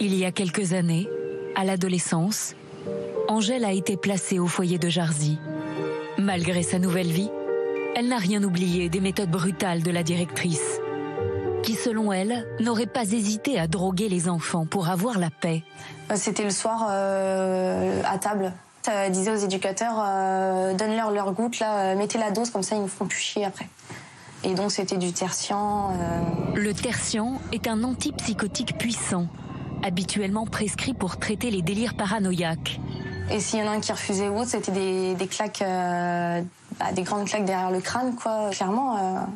Il y a quelques années, à l'adolescence, Angèle a été placée au foyer de Jarzy. Malgré sa nouvelle vie, elle n'a rien oublié des méthodes brutales de la directrice, qui, selon elle, n'aurait pas hésité à droguer les enfants pour avoir la paix. C'était le soir à table. Elle disait aux éducateurs, donne-leur leur goutte, là, mettez la dose, comme ça ils ne font plus chier après. Et donc c'était du tertian. Le tertian est un antipsychotique puissant, habituellement prescrit pour traiter les délires paranoïaques. Et s'il y en a un qui refusait ou autre, c'était des claques, des grandes claques derrière le crâne, quoi. Clairement,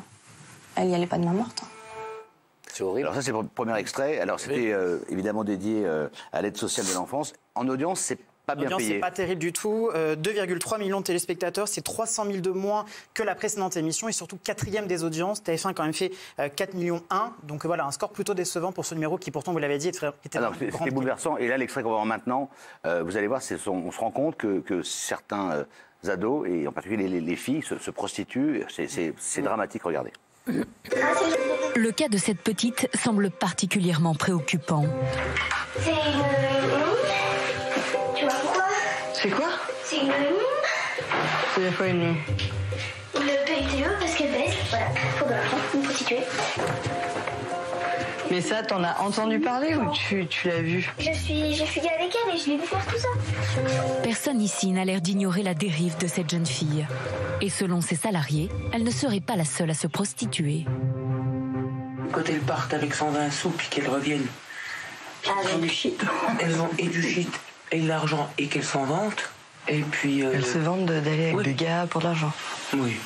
elle n'y allait pas de main morte. C'est horrible. Alors ça, c'est le premier extrait. Alors c'était évidemment dédié à l'aide sociale de l'enfance. En audience, c'est pas bien payé. C'est pas terrible du tout. 2,3 millions de téléspectateurs, c'est 300 000 de moins que la précédente émission et surtout 4e des audiences. TF1 a quand même fait 4,1 millions. Donc voilà, un score plutôt décevant pour ce numéro qui pourtant, vous l'avez dit, était c'était bouleversant. Et là, l'extrait qu'on va voir maintenant, vous allez voir, on se rend compte que certains ados, et en particulier les filles, se prostituent. C'est dramatique, regardez. Le cas de cette petite semble particulièrement préoccupant. C'est une... Tu vois pourquoi? C'est quoi? C'est une... C'est quoi une... Une PTE parce qu'elle baisse. Voilà, faut de l'argent, une prostituée. Mais ça, t'en as entendu parler ou tu l'as vu? Je suis gay avec elle et je l'ai vu faire tout ça. Personne ici n'a l'air d'ignorer la dérive de cette jeune fille. Et selon ses salariés, elle ne serait pas la seule à se prostituer. Quand elles partent avec 120 sous puis qu'elles reviennent, Elles ont du shit. elles ont et du shit et de l'argent et qu'elles s'en vantent. Et puis... Elles se vendent d'aller avec des gars pour de l'argent. Oui.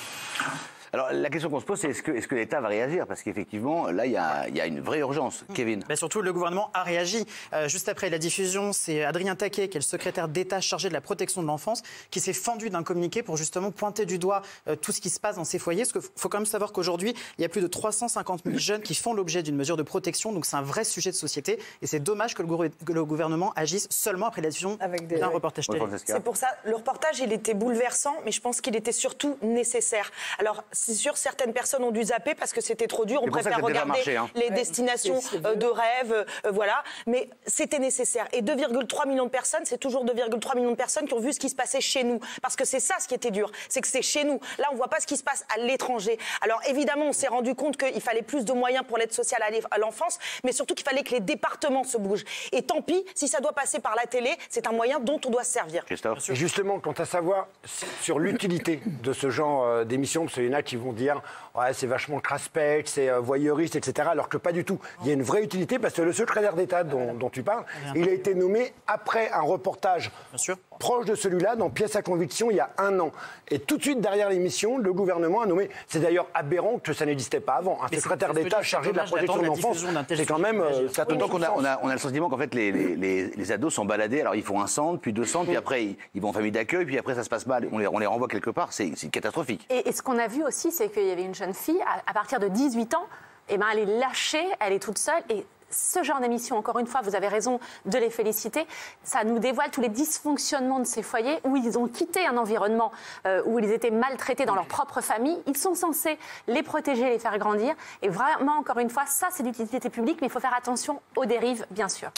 Alors la question qu'on se pose, c'est est-ce que l'État va réagir? Parce qu'effectivement, là, il y a une vraie urgence. Kevin. Surtout, le gouvernement a réagi. Juste après la diffusion, c'est Adrien Taquet, qui est le secrétaire d'État chargé de la protection de l'enfance, qui s'est fendu d'un communiqué pour justement pointer du doigt tout ce qui se passe dans ces foyers. Parce qu'il faut quand même savoir qu'aujourd'hui, il y a plus de 350 000 jeunes qui font l'objet d'une mesure de protection. Donc c'est un vrai sujet de société. Et c'est dommage que le gouvernement agisse seulement après la diffusion d'un reportage télé. C'est pour ça, le reportage, il était bouleversant, mais je pense qu'il était surtout nécessaire. Alors, c'est sûr, certaines personnes ont dû zapper parce que c'était trop dur. On préfère regarder les destinations de rêve, voilà. Mais c'était nécessaire. Et 2,3 millions de personnes, c'est toujours 2,3 millions de personnes qui ont vu ce qui se passait chez nous. Parce que c'est ça ce qui était dur, c'est que c'est chez nous. Là, on voit pas ce qui se passe à l'étranger. Alors, évidemment, on s'est rendu compte qu'il fallait plus de moyens pour l'aide sociale à l'enfance, mais surtout qu'il fallait que les départements se bougent. Et tant pis, si ça doit passer par la télé, c'est un moyen dont on doit se servir. Christophe. Et justement, quant à savoir sur l'utilité de ce genre d'émission, parce qu'il y en a qui vont dire ouais, c'est vachement craspec, c'est voyeuriste, etc. Alors que pas du tout. Il y a une vraie utilité parce que le secrétaire d'État dont tu parles, il a été nommé après un reportage proche de celui-là dans Pièce à conviction il y a 1 an. Et tout de suite derrière l'émission, le gouvernement a nommé. C'est d'ailleurs aberrant que ça n'existait pas avant. Un secrétaire d'État chargé de la protection de l'enfance, c'est quand même. Donc on a le sentiment qu'en fait les ados sont baladés. Alors ils font un centre, puis 2 centres, puis après ils vont en famille d'accueil, puis après ça se passe mal. On les renvoie quelque part. C'est catastrophique. Et ce qu'on a vu aussi, c'est qu'il y avait une jeune fille, à partir de 18 ans, elle est lâchée, elle est toute seule. Et ce genre d'émission, encore une fois, vous avez raison de les féliciter, ça nous dévoile tous les dysfonctionnements de ces foyers où ils ont quitté un environnement où ils étaient maltraités dans leur propre famille. Ils sont censés les protéger, les faire grandir. Et vraiment, encore une fois, ça, c'est l'utilité publique, mais il faut faire attention aux dérives, bien sûr.